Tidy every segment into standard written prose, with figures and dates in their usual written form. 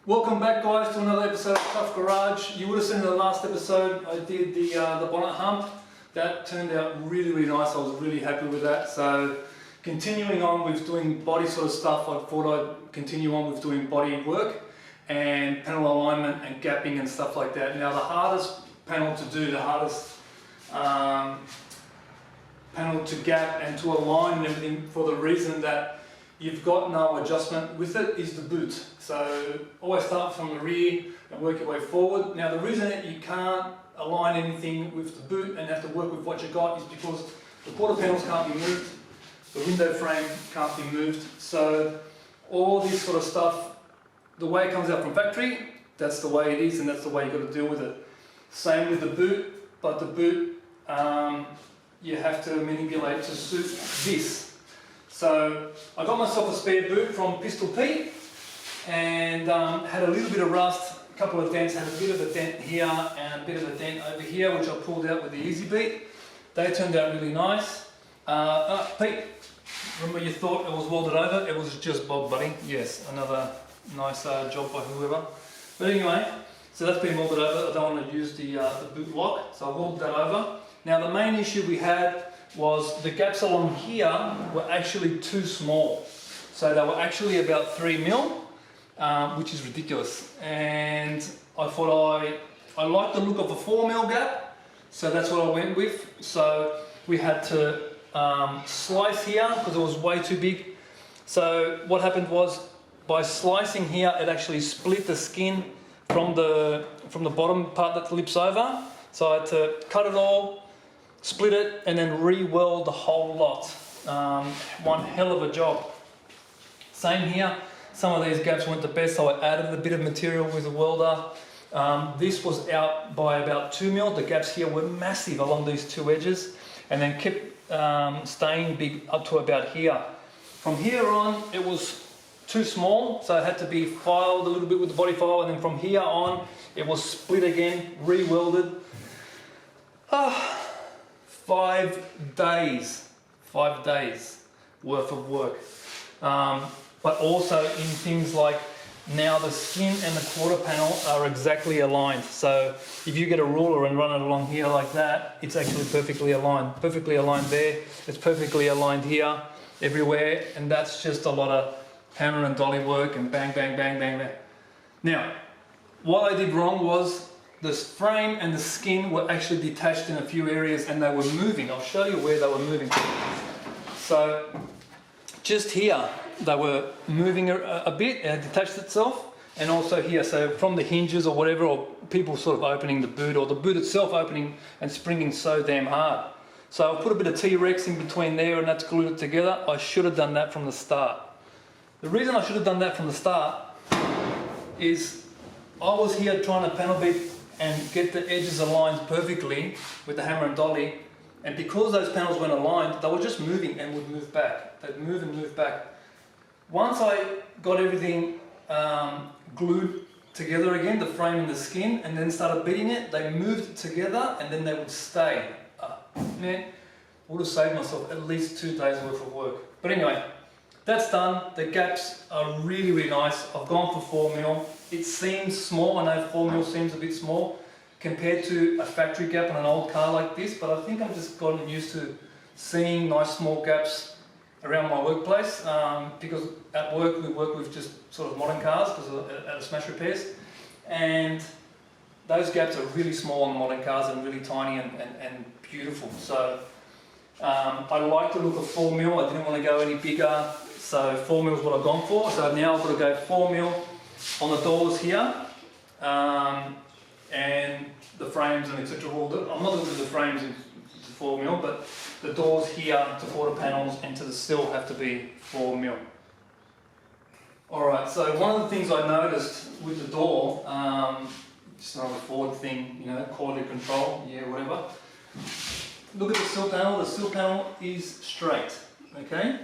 Welcome back, guys, to another episode of Tough Garage. You would have seen in the last episode I did the bonnet hump. That turned out really nice. I was really happy with that. So continuing on with doing body sort of stuff, I thought I'd continue on with doing body work and panel alignment and gapping and stuff like that. Now the hardest panel to do, the hardest panel to gap and to align and everything, for the reason that you've got no adjustment with it, is the boot. So always start from the rear and work your way forward. Now the reason that you can't align anything with the boot and have to work with what you got is because the quarter panels can't be moved, the window frame can't be moved. So all this sort of stuff, the way it comes out from factory, that's the way it is and that's the way you've got to deal with it. Same with the boot, but the boot you have to manipulate to suit this. So I got myself a spare boot from Pistol Pete and had a little bit of rust, a couple of dents, had a bit of a dent here and a bit of a dent over here, which I pulled out with the Easy Beat. They turned out really nice. Pete, remember you thought it was welded over? It was just Bob, buddy. Yes, another nice job by whoever. But anyway, so that's been welded over. I don't want to use the boot lock, so I welded that over. Now the main issue we had was the gaps along here were actually too small. So they were actually about 3 mil, which is ridiculous. And I thought I liked the look of a 4 mil gap, so that's what I went with. So we had to slice here because it was way too big. So what happened was, by slicing here, it actually split the skin from the bottom part that flips over. So I had to cut it all, split it, and then re-weld the whole lot. One hell of a job. Same here, some of these gaps weren't the best, so I added a bit of material with the welder. This was out by about 2 mil. The gaps here were massive along these two edges, and then kept staying big up to about here. From here on, it was too small, so it had to be filed a little bit with the body file, and then from here on, it was split again, re-welded. 5 days worth of work. But also in things like, now the skin and the quarter panel are exactly aligned. So if you get a ruler and run it along here like that, it's actually perfectly aligned there. It's perfectly aligned here, everywhere, and that's just a lot of hammer and dolly work and bang, bang, bang, bang, bang. Now, what I did wrong was, this frame and the skin were actually detached in a few areas and they were moving. I'll show you where they were moving. So just here they were moving a bit, it had detached itself, and also here, so from the hinges or whatever, or people sort of opening the boot, or the boot itself opening and springing so damn hard. So I put a bit of T-Rex in between there and that's glued it together. I should have done that from the start. The reason I should have done that from the start is I was here trying to panel beat and get the edges aligned perfectly with the hammer and dolly, and because those panels weren't aligned, they were just moving and would move back. They'd move and move back. Once I got everything glued together again, the frame and the skin, and then started beating it, they moved together and then they would stay. Man, would have saved myself at least 2 days worth of work. But anyway, that's done. The gaps are really nice. I've gone for 4 mil. It seems small. I know 4 mil seems a bit small compared to a factory gap on an old car like this, but I think I've just gotten used to seeing nice small gaps around my workplace, because at work we work with just sort of modern cars because at Smash Repairs, and those gaps are really small on modern cars and really tiny and beautiful. So I like the look of 4 mil. I didn't want to go any bigger, so 4 mil is what I've gone for. So now I've got to go 4 mil on the doors here, and the frames and etc. I'm not going to do the frames in 4 mil, but the doors here to quarter panels and to the sill have to be 4 mil. Alright, so one of the things I noticed with the door, just another Ford thing, you know, quality control, yeah, whatever. Look at the sill panel. The sill panel is straight, okay?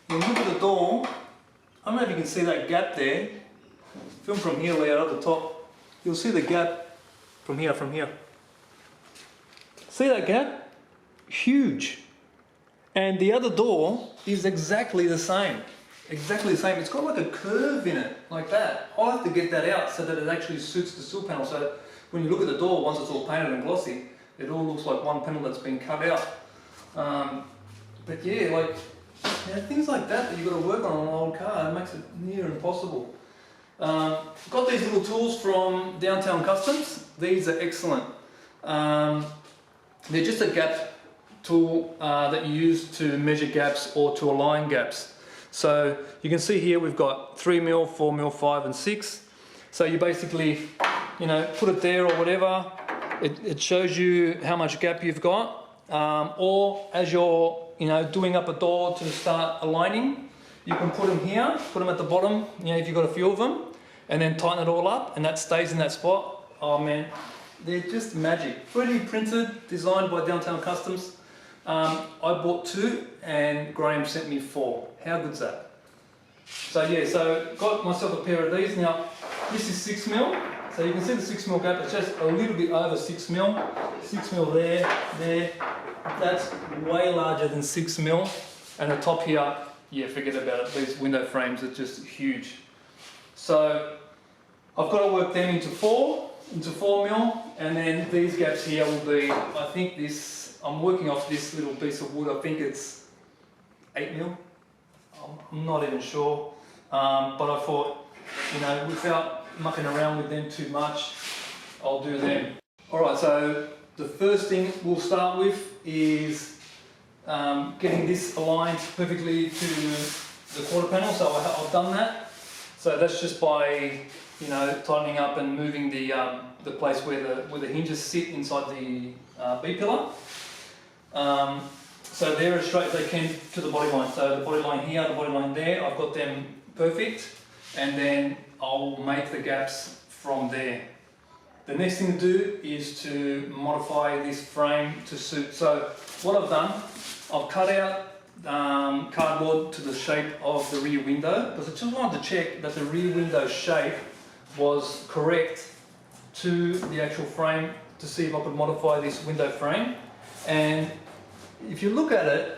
When you look at the door, I don't know if you can see that gap there. Film from here, way out at the top. You'll see the gap from here, See that gap? Huge. And the other door is exactly the same. exactly the same. It's got like a curve in it, like that. I'll have to get that out so that it actually suits the sill panel. So when you look at the door, once it's all painted and glossy, it all looks like one panel that's been cut out. But yeah, like things like that you've got to work on an old car. It makes it near impossible. Got these little tools from Downtown Customs. These are excellent. They're just a gap tool that you use to measure gaps or to align gaps. So you can see here we've got 3mm, 4mm, 5 and 6. So you basically, put it there or whatever. It shows you how much gap you've got. Or as you're doing up a door to start aligning, you can put them here, put them at the bottom, if you've got a few of them, and then tighten it all up, and that stays in that spot. Oh man, they're just magic. 3D printed, designed by Downtown Customs. I bought 2 and Graham sent me 4. How good's that? So yeah, so got myself a pair of these. Now, this is 6mm. So you can see the 6mm gap, it's just a little bit over 6mm. 6mm there. That's way larger than 6mm. And the top here, yeah, forget about it. These window frames are just huge. So I've got to work them into 4mm, and then these gaps here will be, I think this, I'm working off this little piece of wood, I think it's 8mm. I'm not even sure. But I thought, without mucking around with them too much, I'll do them. Alright, so the first thing we'll start with is getting this aligned perfectly to the quarter panel. So I've done that. So that's just by tightening up and moving the place where the hinges sit inside the B-pillar. So they're as straight as they can to the body line. So the body line here, the body line there, I've got them perfect, and then I'll make the gaps from there. The next thing to do is to modify this frame to suit. So what I've done, I've cut out cardboard to the shape of the rear window, because I just wanted to check that the rear window shape was correct to the actual frame, to see if I could modify this window frame. And if you look at it,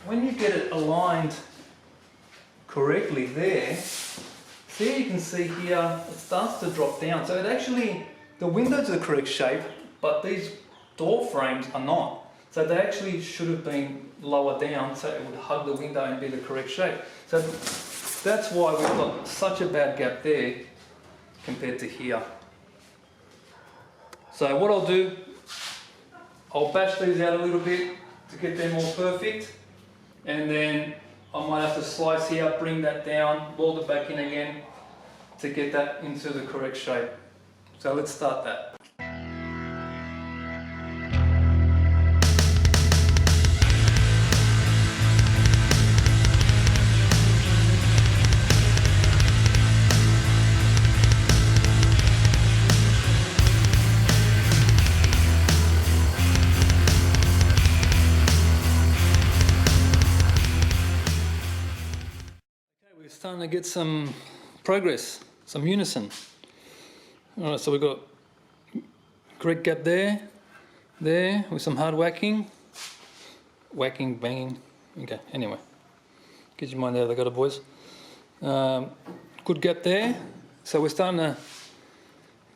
when you get it aligned correctly there you can see here it starts to drop down. So it actually, the windows are the correct shape, but these door frames are not. So they actually should have been lower down so it would hug the window and be the correct shape. So that's why we've got such a bad gap there compared to here. So what I'll do, I'll bash these out a little bit to get them all perfect, and then I might have to slice here, bring that down, weld it back in again to get that into the correct shape. So let's start that. Starting to get some progress, some unison. All right, so we've got correct gap there with some hard whacking, banging. Okay, anyway, get your mind out of the gutter, boys. Good gap there. So we're starting to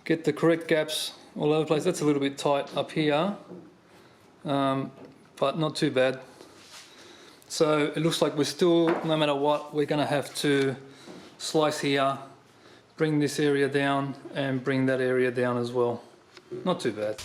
get the correct gaps all over the place. That's a little bit tight up here, but not too bad. So it looks like we're still, no matter what, we're going to have to slice here, bring this area down and bring that area down as well. Not too bad.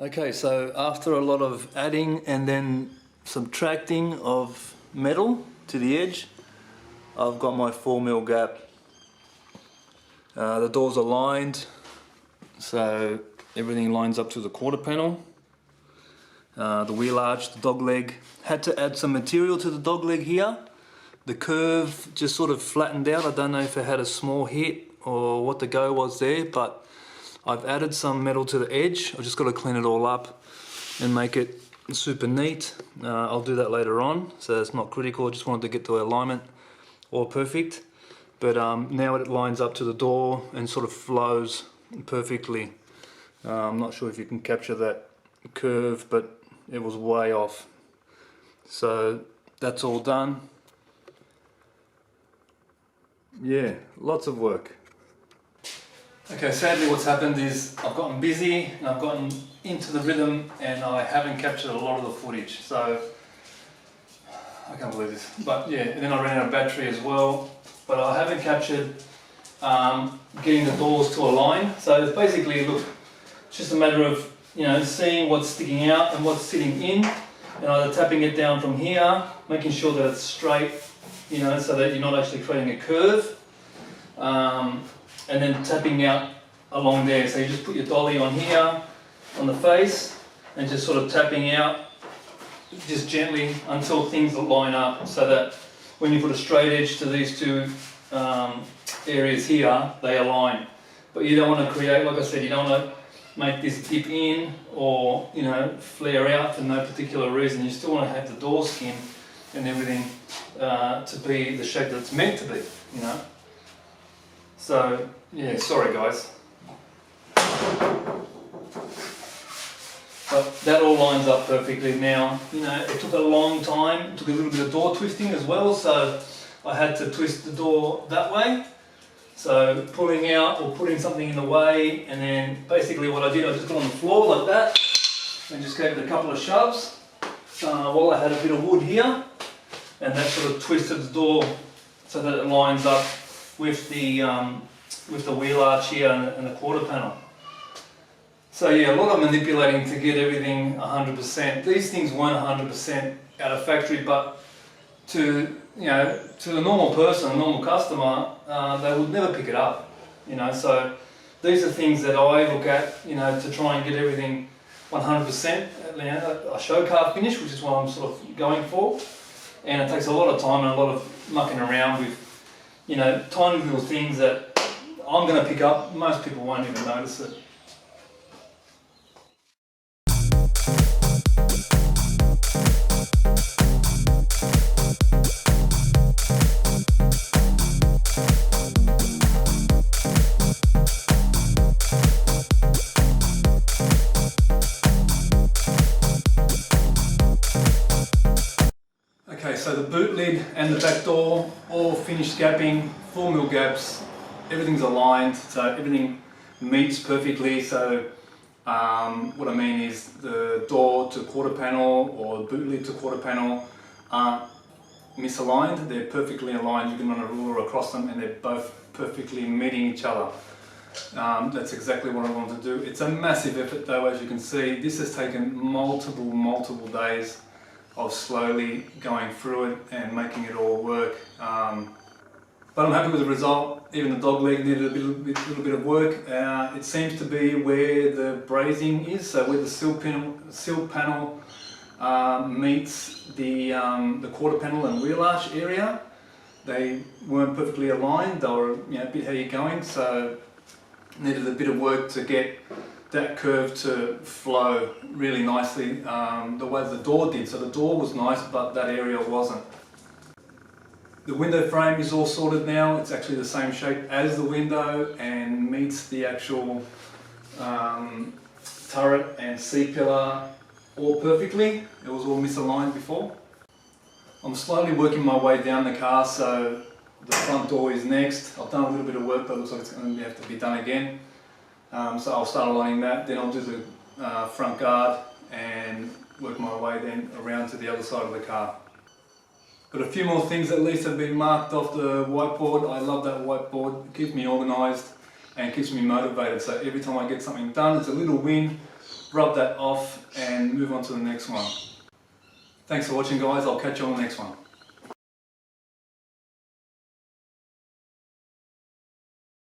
Okay, so after a lot of adding and then subtracting of metal to the edge, I've got my 4mm gap. The doors are lined, so everything lines up to the quarter panel. The wheel arch, the dog leg. Had to add some material to the dog leg here. The curve just sort of flattened out. I don't know if it had a small hit or what the go was there, but I've added some metal to the edge. I've just got to clean it all up and make it super neat. I'll do that later on, so it's not critical. I just wanted to get the alignment all perfect. But now it lines up to the door and sort of flows perfectly. I'm not sure if you can capture that curve, but it was way off. So that's all done. Yeah, lots of work. Okay, sadly what's happened is I've gotten busy and I've gotten into the rhythm and I haven't captured a lot of the footage. So I can't believe this. But yeah, and then I ran out of battery as well. But I haven't captured getting the doors to align. So it's basically, look, it's just a matter of, seeing what's sticking out and what's sitting in, and either tapping it down from here, making sure that it's straight, so that you're not actually creating a curve, and then tapping out along there. So you just put your dolly on here, on the face, and just sort of tapping out, just gently until things line up, so that when you put a straight edge to these two areas here, they align. But you don't want to create, like I said, you don't want to make this dip in or flare out for no particular reason. You still want to have the door skin and everything to be the shape that it's meant to be, So yeah, sorry guys. But that all lines up perfectly now. It took a long time. It took a little bit of door twisting as well, so I had to twist the door that way. So pulling out or putting something in the way, and then basically what I did, I just got on the floor like that and just gave it a couple of shoves while I had a bit of wood here, and that sort of twisted the door so that it lines up with the wheel arch here and the quarter panel. So yeah, a lot of manipulating to get everything 100%. These things weren't 100% out of factory, but to a normal person, a normal customer, they would never pick it up. So these are things that I look at, to try and get everything 100%. A show car finish, which is what I'm sort of going for, and it takes a lot of time and a lot of mucking around with, tiny little things that I'm going to pick up. Most people won't even notice it. Okay, so the boot lid and the back door all finished gapping, 4mm gaps, everything's aligned, so everything meets perfectly. So what I mean is the door to quarter panel or the boot lid to quarter panel aren't misaligned, they're perfectly aligned. You can run a ruler across them and they're both perfectly meeting each other. That's exactly what I wanted to do. It's a massive effort though, as you can see. This has taken multiple days of slowly going through it and making it all work. But I'm happy with the result. Even the dog leg needed a little bit of work. It seems to be where the brazing is, so where the sill panel meets the quarter panel and wheel arch area. They weren't perfectly aligned. They were a bit heavy going, so needed a bit of work to get that curve to flow really nicely the way the door did. So the door was nice, but that area wasn't. The window frame is all sorted now. It's actually the same shape as the window and meets the actual turret and C-pillar all perfectly. It was all misaligned before. I'm slowly working my way down the car, so the front door is next. I've done a little bit of work, but it looks like it's going to have to be done again. So I'll start aligning that, then I'll do the front guard and work my way then around to the other side of the car. Got a few more things at least have been marked off the whiteboard. I love that whiteboard, it keeps me organised and keeps me motivated. So every time I get something done, it's a little win rub that off and move on to the next one. Thanks for watching guys, I'll catch you on the next one.